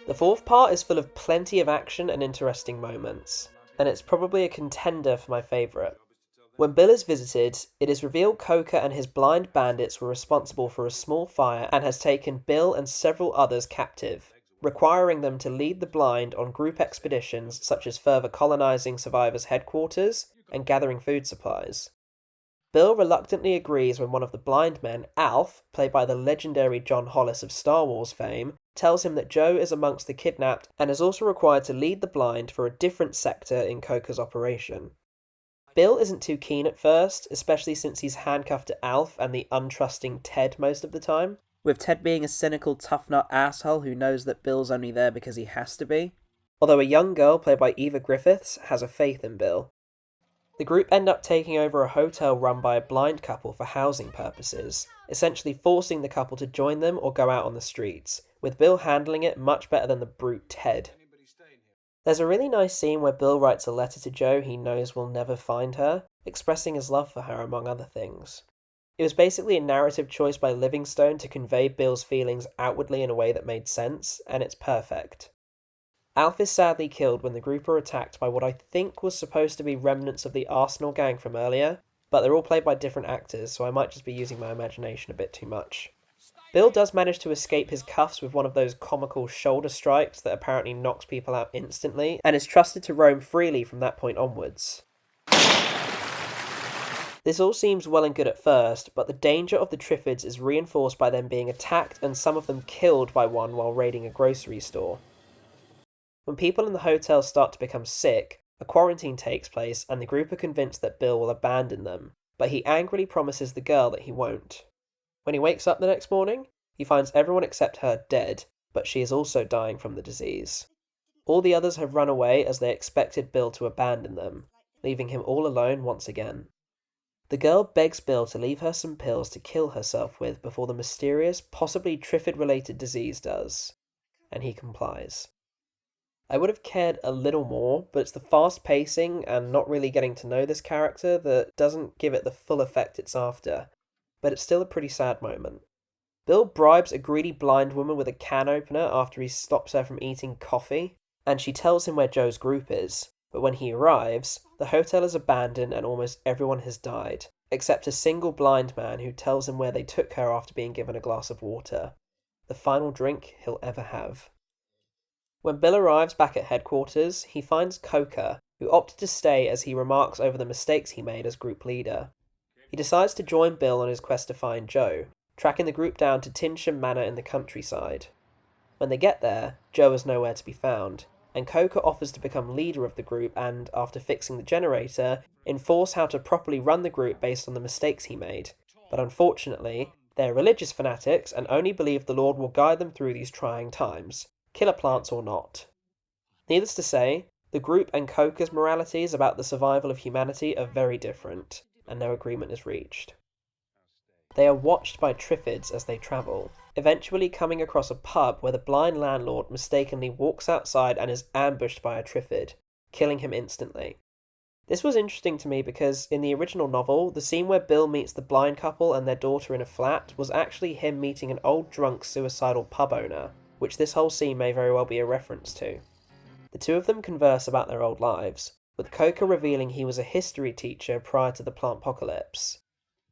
The fourth part is full of plenty of action and interesting moments, and it's probably a contender for my favourite. When Bill is visited, it is revealed Coker and his blind bandits were responsible for a small fire and has taken Bill and several others captive, requiring them to lead the blind on group expeditions such as further colonising survivors' headquarters and gathering food supplies. Bill reluctantly agrees when one of the blind men, Alf, played by the legendary John Hollis of Star Wars fame, tells him that Joe is amongst the kidnapped and is also required to lead the blind for a different sector in Coker's operation. Bill isn't too keen at first, especially since he's handcuffed to Alf and the untrusting Ted most of the time, with Ted being a cynical tough-nut asshole who knows that Bill's only there because he has to be. Although a young girl played by Eva Griffiths has a faith in Bill. The group end up taking over a hotel run by a blind couple for housing purposes, essentially forcing the couple to join them or go out on the streets, with Bill handling it much better than the brute Ted. There's a really nice scene where Bill writes a letter to Joe he knows will never find her, expressing his love for her among other things. It was basically a narrative choice by Livingstone to convey Bill's feelings outwardly in a way that made sense, and it's perfect. Alf is sadly killed when the group are attacked by what I think was supposed to be remnants of the Arsenal gang from earlier, but they're all played by different actors, so I might just be using my imagination a bit too much. Bill does manage to escape his cuffs with one of those comical shoulder strikes that apparently knocks people out instantly, and is trusted to roam freely from that point onwards. This all seems well and good at first, but the danger of the Triffids is reinforced by them being attacked and some of them killed by one while raiding a grocery store. When people in the hotel start to become sick, a quarantine takes place and the group are convinced that Bill will abandon them, but he angrily promises the girl that he won't. When he wakes up the next morning, he finds everyone except her dead, but she is also dying from the disease. All the others have run away as they expected Bill to abandon them, leaving him all alone once again. The girl begs Bill to leave her some pills to kill herself with before the mysterious, possibly Triffid-related disease does, and he complies. I would have cared a little more, but it's the fast pacing and not really getting to know this character that doesn't give it the full effect it's after, but it's still a pretty sad moment. Bill bribes a greedy blind woman with a can opener after he stops her from eating coffee, and she tells him where Joe's group is, but when he arrives, the hotel is abandoned and almost everyone has died, except a single blind man who tells him where they took her after being given a glass of water, the final drink he'll ever have. When Bill arrives back at headquarters, he finds Coker, who opted to stay as he remarks over the mistakes he made as group leader. He decides to join Bill on his quest to find Joe, tracking the group down to Tinsham Manor in the countryside. When they get there, Joe is nowhere to be found, and Coker offers to become leader of the group and, after fixing the generator, enforce how to properly run the group based on the mistakes he made. But unfortunately, they're religious fanatics and only believe the Lord will guide them through these trying times, killer plants or not. Needless to say, the group and Coker's moralities about the survival of humanity are very different, and no agreement is reached. They are watched by Triffids as they travel, eventually coming across a pub where the blind landlord mistakenly walks outside and is ambushed by a Triffid, killing him instantly. This was interesting to me because in the original novel, the scene where Bill meets the blind couple and their daughter in a flat was actually him meeting an old drunk suicidal pub owner, which this whole scene may very well be a reference to. The two of them converse about their old lives, with Coker revealing he was a history teacher prior to the plantpocalypse.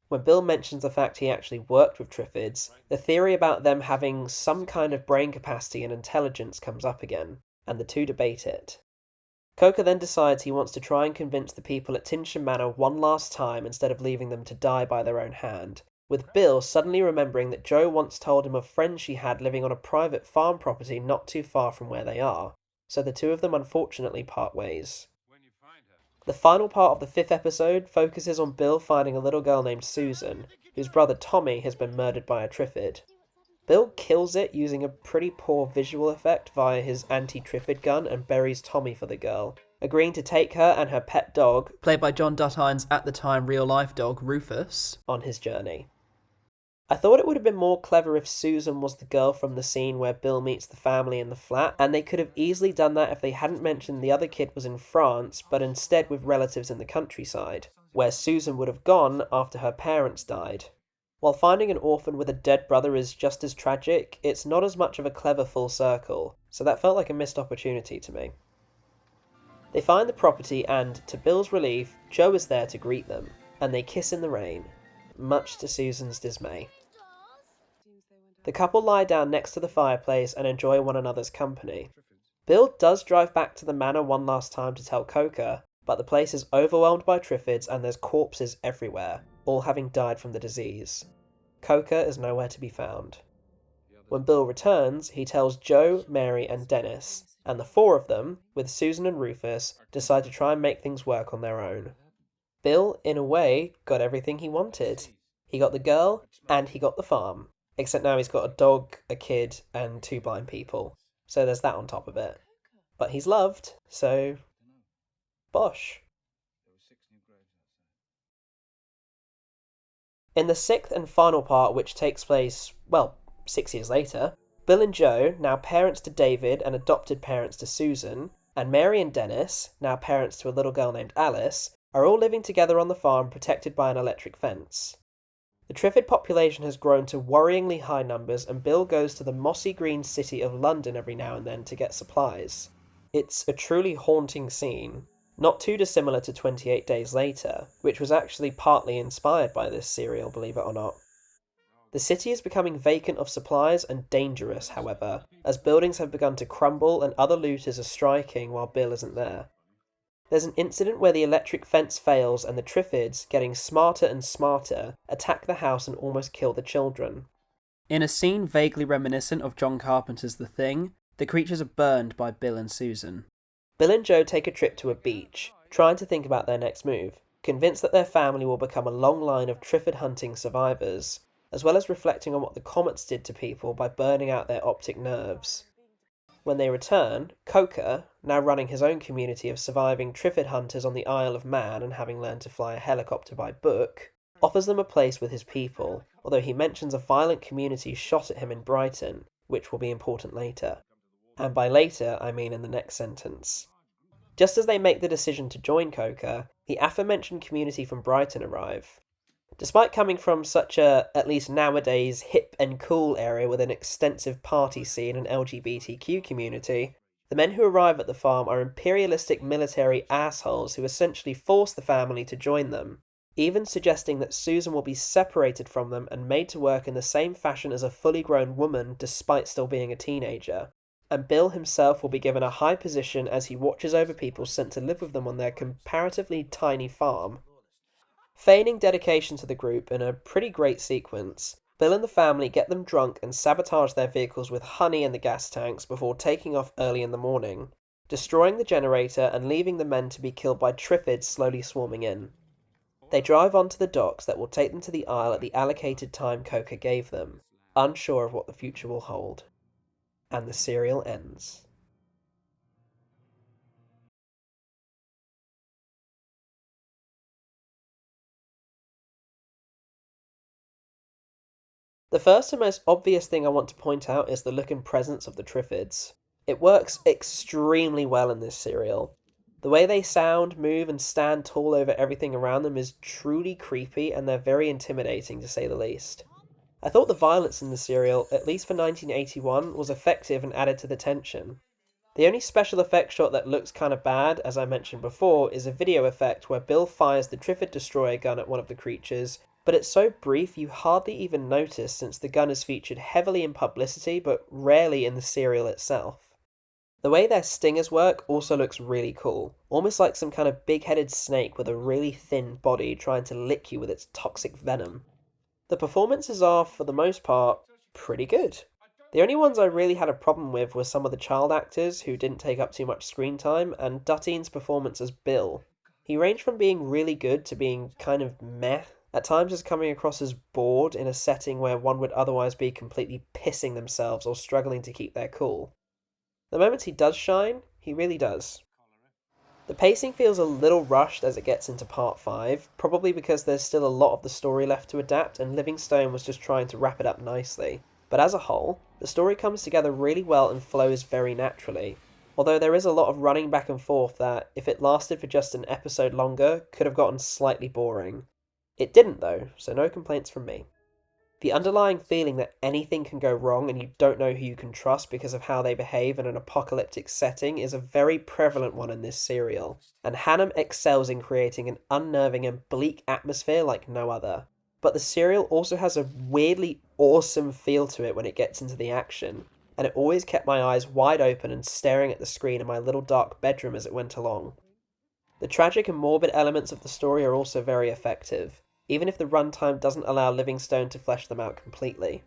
When Bill mentions the fact he actually worked with Triffids, the theory about them having some kind of brain capacity and intelligence comes up again, and the two debate it. Coker then decides he wants to try and convince the people at Tinsham Manor one last time instead of leaving them to die by their own hand, with Bill suddenly remembering that Joe once told him of friends she had living on a private farm property not too far from where they are, so the two of them unfortunately part ways. The final part of the 5th episode focuses on Bill finding a little girl named Susan, whose brother Tommy has been murdered by a Triffid. Bill kills it using a pretty poor visual effect via his anti-Triffid gun and buries Tommy for the girl, agreeing to take her and her pet dog, played by John Duttine's at the time real-life dog Rufus, on his journey. I thought it would have been more clever if Susan was the girl from the scene where Bill meets the family in the flat, and they could have easily done that if they hadn't mentioned the other kid was in France, but instead with relatives in the countryside, where Susan would have gone after her parents died. While finding an orphan with a dead brother is just as tragic, it's not as much of a clever full circle, so that felt like a missed opportunity to me. They find the property and, to Bill's relief, Joe is there to greet them, and they kiss in the rain, much to Susan's dismay. The couple lie down next to the fireplace and enjoy one another's company. Bill does drive back to the manor one last time to tell Coca, but the place is overwhelmed by Triffids and there's corpses everywhere, all having died from the disease. Coca is nowhere to be found. When Bill returns, he tells Joe, Mary and Dennis, and the four of them, with Susan and Rufus, decide to try and make things work on their own. Bill, in a way, got everything he wanted. He got the girl, and he got the farm. Except now he's got a dog, a kid, and 2 blind people. So there's that on top of it. But he's loved, so... bosh. In the 6th and final part, which takes place, 6 years later, Bill and Joe, now parents to David and adopted parents to Susan, and Mary and Dennis, now parents to a little girl named Alice, are all living together on the farm protected by an electric fence. The Triffid population has grown to worryingly high numbers, and Bill goes to the mossy green city of London every now and then to get supplies. It's a truly haunting scene, not too dissimilar to 28 Days Later, which was actually partly inspired by this serial, believe it or not. The city is becoming vacant of supplies and dangerous, however, as buildings have begun to crumble and other looters are striking while Bill isn't there. There's an incident where the electric fence fails and the Triffids, getting smarter and smarter, attack the house and almost kill the children. In a scene vaguely reminiscent of John Carpenter's The Thing, the creatures are burned by Bill and Susan. Bill and Joe take a trip to a beach, trying to think about their next move, convinced that their family will become a long line of Triffid hunting survivors, as well as reflecting on what the comets did to people by burning out their optic nerves. When they return, Coca, now running his own community of surviving Triffid hunters on the Isle of Man and having learned to fly a helicopter by book, offers them a place with his people, although he mentions a violent community shot at him in Brighton, which will be important later. And by later, I mean in the next sentence. Just as they make the decision to join Coca, the aforementioned community from Brighton arrive. Despite coming from such a, at least nowadays, hip and cool area with an extensive party scene and LGBTQ community, the men who arrive at the farm are imperialistic military assholes who essentially force the family to join them, even suggesting that Susan will be separated from them and made to work in the same fashion as a fully grown woman despite still being a teenager. And Bill himself will be given a high position as he watches over people sent to live with them on their comparatively tiny farm. Feigning dedication to the group in a pretty great sequence, Bill and the family get them drunk and sabotage their vehicles with honey in the gas tanks before taking off early in the morning, destroying the generator and leaving the men to be killed by Triffids slowly swarming in. They drive onto the docks that will take them to the Isle at the allocated time Coca gave them, unsure of what the future will hold. And the serial ends. The first and most obvious thing I want to point out is the look and presence of the Triffids. It works extremely well in this serial. The way they sound, move, and stand tall over everything around them is truly creepy, and they're very intimidating to say the least. I thought the violence in the serial, at least for 1981, was effective and added to the tension. The only special effect shot that looks kinda bad, as I mentioned before, is a video effect where Bill fires the Triffid destroyer gun at one of the creatures, but it's so brief you hardly even notice since the gun is featured heavily in publicity but rarely in the serial itself. The way their stingers work also looks really cool, almost like some kind of big-headed snake with a really thin body trying to lick you with its toxic venom. The performances are, for the most part, pretty good. The only ones I really had a problem with were some of the child actors who didn't take up too much screen time, and Duteen's performance as Bill. He ranged from being really good to being kind of meh, at times as coming across as bored in a setting where one would otherwise be completely pissing themselves or struggling to keep their cool. The moments he does shine, he really does. The pacing feels a little rushed as it gets into part 5, probably because there's still a lot of the story left to adapt and Livingstone was just trying to wrap it up nicely. But as a whole, the story comes together really well and flows very naturally, although there is a lot of running back and forth that, if it lasted for just an episode longer, could have gotten slightly boring. It didn't though, so no complaints from me. The underlying feeling that anything can go wrong and you don't know who you can trust because of how they behave in an apocalyptic setting is a very prevalent one in this serial, and Hannum excels in creating an unnerving and bleak atmosphere like no other. But the serial also has a weirdly awesome feel to it when it gets into the action, and it always kept my eyes wide open and staring at the screen in my little dark bedroom as it went along. The tragic and morbid elements of the story are also very effective, even if the runtime doesn't allow Livingstone to flesh them out completely.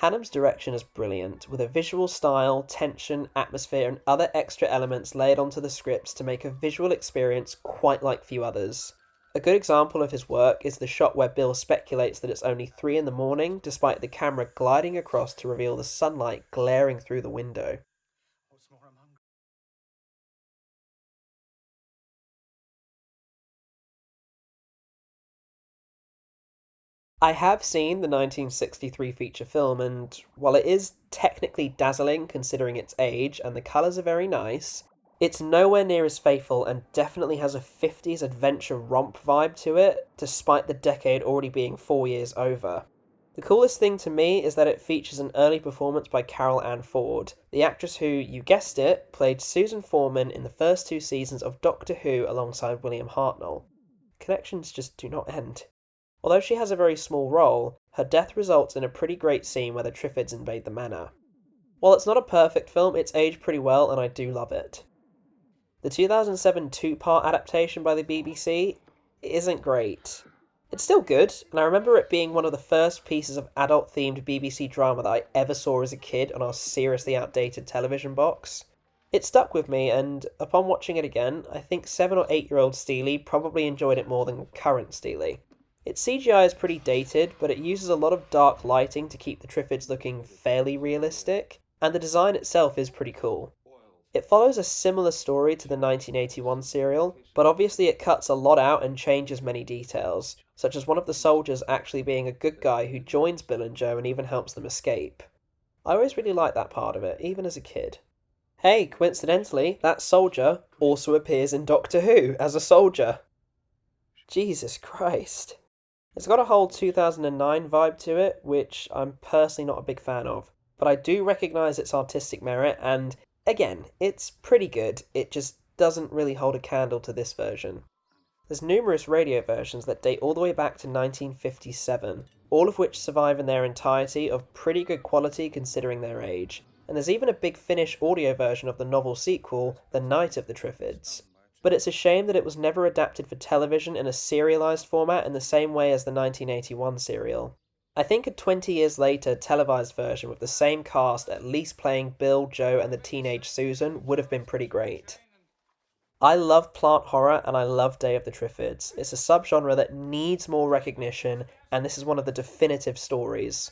Hannum's direction is brilliant, with a visual style, tension, atmosphere, and other extra elements laid onto the scripts to make a visual experience quite like few others. A good example of his work is the shot where Bill speculates that it's only 3 in the morning, despite the camera gliding across to reveal the sunlight glaring through the window. I have seen the 1963 feature film, and while it is technically dazzling considering its age and the colours are very nice, it's nowhere near as faithful and definitely has a 50s adventure romp vibe to it, despite the decade already being 4 years over. The coolest thing to me is that it features an early performance by Carol Ann Ford, the actress who, you guessed it, played Susan Foreman in the first 2 seasons of Doctor Who alongside William Hartnell. Connections just do not end. Although she has a very small role, her death results in a pretty great scene where the Triffids invade the manor. While it's not a perfect film, it's aged pretty well and I do love it. The 2007 two-part adaptation by the BBC isn't great. It's still good, and I remember it being one of the first pieces of adult-themed BBC drama that I ever saw as a kid on our seriously outdated television box. It stuck with me, and upon watching it again, I think 7 or 8-year-old Stevie probably enjoyed it more than current Stevie. Its CGI is pretty dated, but it uses a lot of dark lighting to keep the Triffids looking fairly realistic, and the design itself is pretty cool. It follows a similar story to the 1981 serial, but obviously it cuts a lot out and changes many details, such as one of the soldiers actually being a good guy who joins Bill and Joe and even helps them escape. I always really liked that part of it, even as a kid. Hey, coincidentally, that soldier also appears in Doctor Who as a soldier. Jesus Christ. It's got a whole 2009 vibe to it, which I'm personally not a big fan of, but I do recognise its artistic merit, and again, it's pretty good, it just doesn't really hold a candle to this version. There's numerous radio versions that date all the way back to 1957, all of which survive in their entirety of pretty good quality considering their age, and there's even a Big Finish audio version of the novel sequel, The Night of the Triffids. But it's a shame that it was never adapted for television in a serialised format in the same way as the 1981 serial. I think a 20 years later televised version with the same cast at least playing Bill, Joe and the teenage Susan would have been pretty great. I love plant horror and I love Day of the Triffids. It's a subgenre that needs more recognition, and this is one of the definitive stories.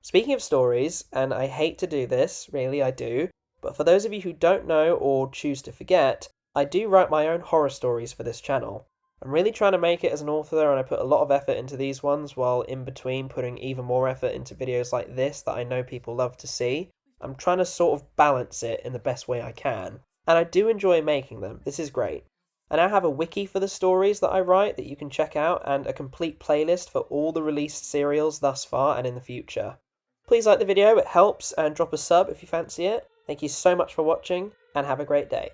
Speaking of stories, and I hate to do this, really I do, but for those of you who don't know or choose to forget, I do write my own horror stories for this channel. I'm really trying to make it as an author, and I put a lot of effort into these ones while in between putting even more effort into videos like this that I know people love to see. I'm trying to sort of balance it in the best way I can. And I do enjoy making them, this is great. I now have a wiki for the stories that I write that you can check out, and a complete playlist for all the released serials thus far and in the future. Please like the video, it helps, and drop a sub if you fancy it. Thank you so much for watching, and have a great day.